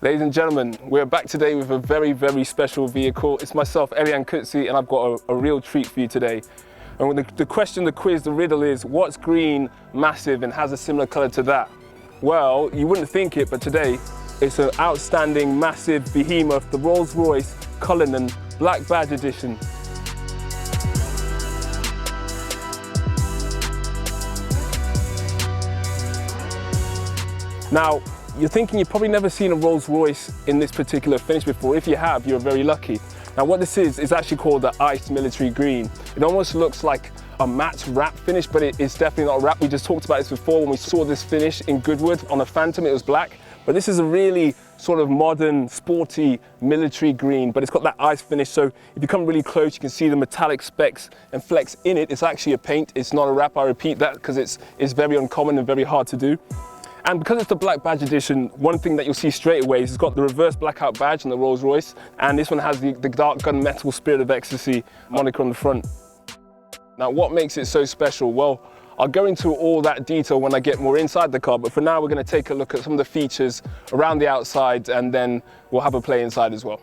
Ladies and gentlemen, we're back today with a very, very special vehicle. It's myself, Elian Kutsi, and I've got a real treat for you today. And the question, the quiz, the riddle is, what's green, massive, and has a similar color to that? Well, you wouldn't think it, but today, it's an outstanding, massive behemoth, the Rolls-Royce Cullinan Black Badge edition. Now, you're thinking you've probably never seen a Rolls-Royce in this particular finish before. If you have, you're very lucky. Now what this is actually called the iced military green. It almost looks like a matte wrap finish, but it's definitely not a wrap. We just talked about this before when we saw this finish in Goodwood on a Phantom, it was black. But this is a really sort of modern, sporty military green, but it's got that ice finish. So if you come really close, you can see the metallic specks and flecks in it. It's actually a paint, it's not a wrap. I repeat that because it's very uncommon and very hard to do. And because it's the Black Badge edition, one thing that you'll see straight away is it's got the reverse blackout badge on the Rolls-Royce, and this one has the dark gunmetal Spirit of Ecstasy moniker on the front. Now, what makes it so special? Well, I'll go into all that detail when I get more inside the car, but for now we're going to take a look at some of the features around the outside, and then we'll have a play inside as well.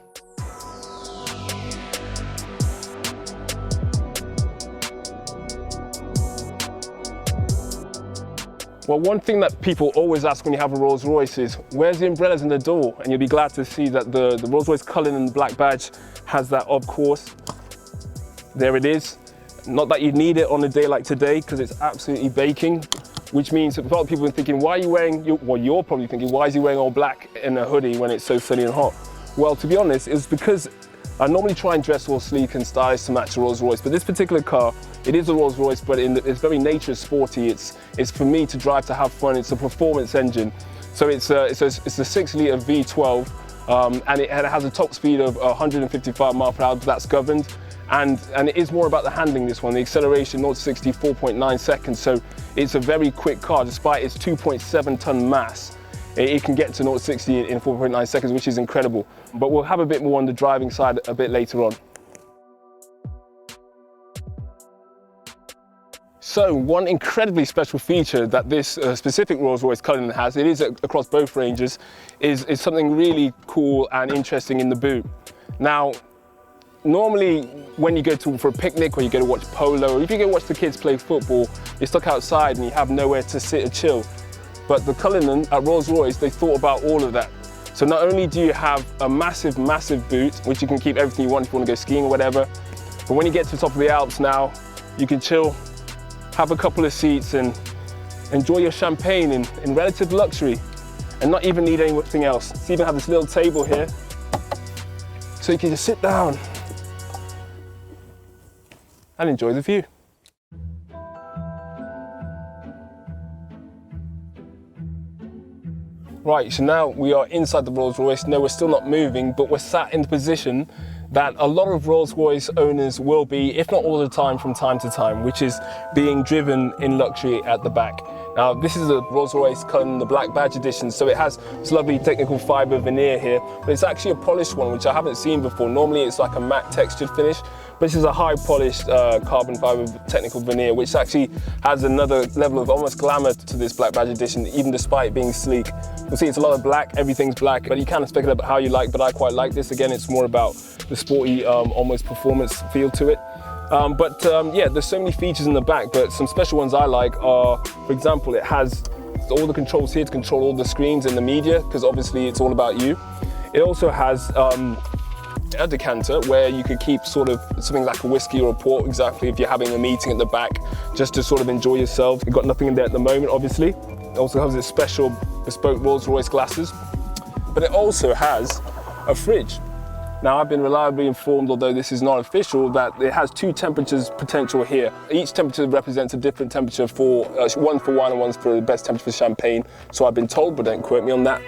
Well, one thing that people always ask when you have a Rolls-Royce is, where's the umbrellas in the door? And you'll be glad to see that the Rolls-Royce Cullinan Black Badge has that, of course. There it is. Not that you need it on a day like today, because it's absolutely baking, which means that a lot of people are thinking, why are you wearing, well, you're probably thinking, why is he wearing all black in a hoodie when it's so sunny and hot? Well, to be honest, it's because I normally try and dress all sleek and stylish to match a Rolls-Royce, but this particular car, it is a Rolls-Royce, but it's very nature sporty. It's for me to drive to have fun. It's a performance engine. So it's a 6-litre V12, and it has a top speed of 155 miles per hour, that's governed. And it is more about the handling, this one. The acceleration, 0 to 60, 4.9 seconds. So it's a very quick car, despite its 2.7 ton mass. It can get to 0 to 60 in 4.9 seconds, which is incredible. But we'll have a bit more on the driving side a bit later on. So one incredibly special feature that this specific Rolls-Royce Cullinan has, it is across both ranges, is something really cool and interesting in the boot. Now, normally when you go for a picnic or you go to watch polo, or if you go watch the kids play football, you're stuck outside and you have nowhere to sit or chill. But the Cullinan at Rolls-Royce, they thought about all of that. So not only do you have a massive, massive boot, which you can keep everything you want if you want to go skiing or whatever, but when you get to the top of the Alps now, you can chill, have a couple of seats and enjoy your champagne in relative luxury and not even need anything else. It's even have this little table here, so you can just sit down and enjoy the view. Right, so now we are inside the Rolls-Royce. No, we're still not moving, but we're sat in the position that a lot of Rolls-Royce owners will be, if not all the time, from time to time, which is being driven in luxury at the back. Now, this is a Rolls-Royce Cullinan, the Black Badge edition, so it has this lovely technical fiber veneer here, but it's actually a polished one, which I haven't seen before. Normally it's like a matte textured finish, but this is a high polished carbon fiber technical veneer, which actually has another level of almost glamour to this Black Badge edition, even despite being sleek. You'll see it's a lot of black, everything's black, but you can spec it up how you like, but I quite like this. Again, it's more about the sporty, almost performance feel to it. Yeah, there's so many features in the back, but some special ones I like are, for example, it has all the controls here to control all the screens and the media, because obviously it's all about you. It also has a decanter where you could keep sort of something like a whiskey or a port, exactly, if you're having a meeting at the back, just to sort of enjoy yourself. You've got nothing in there at the moment, obviously. It also has its special bespoke Rolls-Royce glasses, but it also has a fridge. Now, I've been reliably informed, although this is not official, that it has 2 temperatures potential here. Each temperature represents a different temperature for, one for wine and one's for the best temperature for champagne. So I've been told, but don't quote me on that.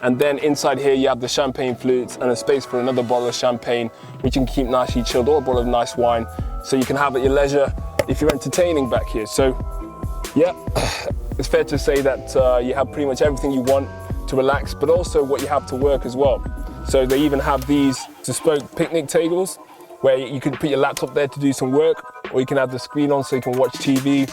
And then inside here, you have the champagne flutes and a space for another bottle of champagne, which you can keep nicely chilled, or a bottle of nice wine. So you can have at your leisure if you're entertaining back here. So yeah, it's fair to say that you have pretty much everything you want to relax, but also what you have to work as well. So they even have these bespoke picnic tables where you can put your laptop there to do some work, or you can have the screen on so you can watch TV,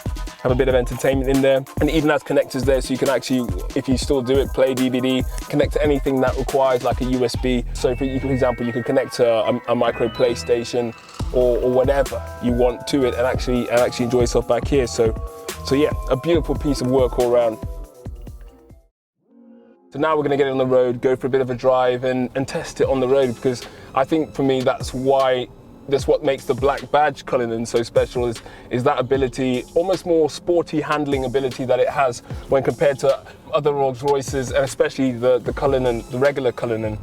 have a bit of entertainment in there. And it even has connectors there, so you can actually, if you still do it, play DVD, connect to anything that requires like a USB. So for example, you can connect to a micro PlayStation or whatever you want to it and actually enjoy yourself back here. So yeah, a beautiful piece of work all around. So now we're going to get it on the road, go for a bit of a drive and test it on the road, because I think for me that's what makes the Black Badge Cullinan so special is that ability, almost more sporty handling ability that it has when compared to other Rolls-Royces, and especially the Cullinan, the regular Cullinan.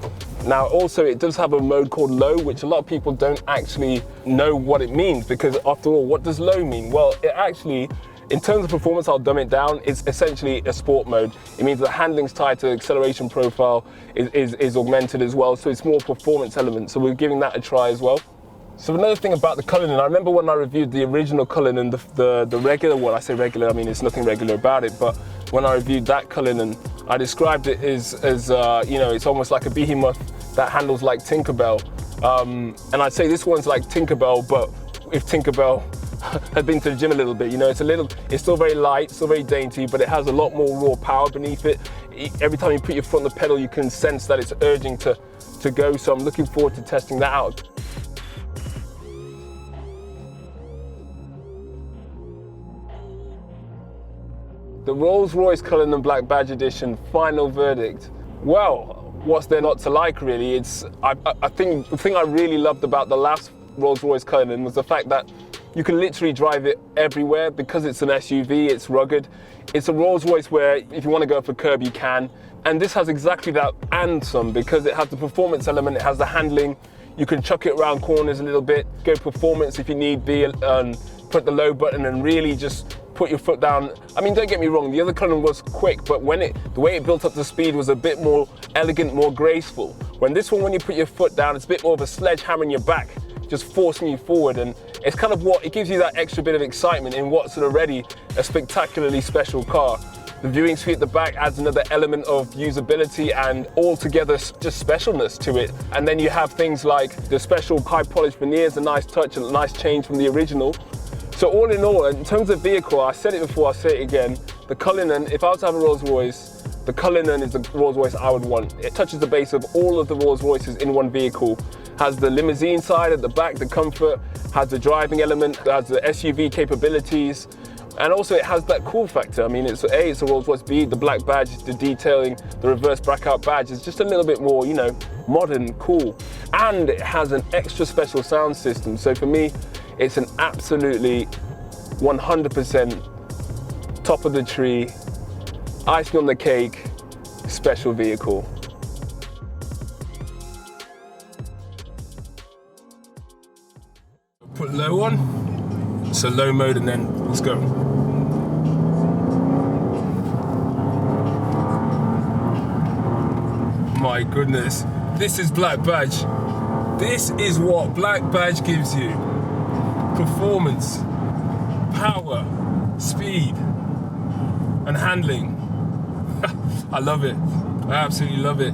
Now also it does have a mode called low, which a lot of people don't actually know what it means, because after all, what does low mean? Well, it actually, in terms of performance, I'll dumb it down. It's essentially a sport mode. It means the handling's tied to acceleration profile is augmented as well, so it's more performance element. So we're giving that a try as well. So another thing about the Cullinan, I remember when I reviewed the original Cullinan, the regular one, I say regular, I mean it's nothing regular about it, but when I reviewed that Cullinan, I described it as you know, it's almost like a behemoth that handles like Tinkerbell. And I'd say this one's like Tinkerbell, but if Tinkerbell had been to the gym a little bit, you know, it's still very light, still very dainty, but it has a lot more raw power beneath it. Every time you put your foot on the pedal, you can sense that it's urging to go, so I'm looking forward to testing that out. The Rolls-Royce Cullinan Black Badge Edition, final verdict. Well, what's there not to like, really? I think the thing I really loved about the last Rolls-Royce Cullinan was the fact that you can literally drive it everywhere because it's an SUV, it's rugged. It's a Rolls-Royce where if you want to go for a curb, you can. And this has exactly that and some, because it has the performance element, it has the handling. You can chuck it around corners a little bit, go performance if you need be, put the low button and really just put your foot down. I mean, don't get me wrong, the other Cullinan was quick, but the way it built up the speed was a bit more elegant, more graceful. When this one, when you put your foot down, it's a bit more of a sledgehammer in your back, just forcing you forward, and it's kind of it gives you that extra bit of excitement in what's already a spectacularly special car. The viewing suite at the back adds another element of usability and altogether just specialness to it. And then you have things like the special high polished veneers, a nice touch and a nice change from the original. So all in all, in terms of vehicle, I said it before, I'll say it again, the Cullinan, if I was to have a Rolls-Royce, the Cullinan is the Rolls-Royce I would want. It touches the base of all of the Rolls-Royces in one vehicle. Has the limousine side at the back, the comfort, has the driving element, has the SUV capabilities, and also it has that cool factor. I mean, it's a Rolls-Royce, B, the black badge, the detailing, the reverse blackout badge is just a little bit more, you know, modern, cool. And it has an extra special sound system. So for me, it's an absolutely 100% top of the tree, icing on the cake, special vehicle. Put low on, so low mode, and then let's go. My goodness, this is Black Badge. This is what Black Badge gives you. Performance, power, speed, and handling. I love it. I absolutely love it.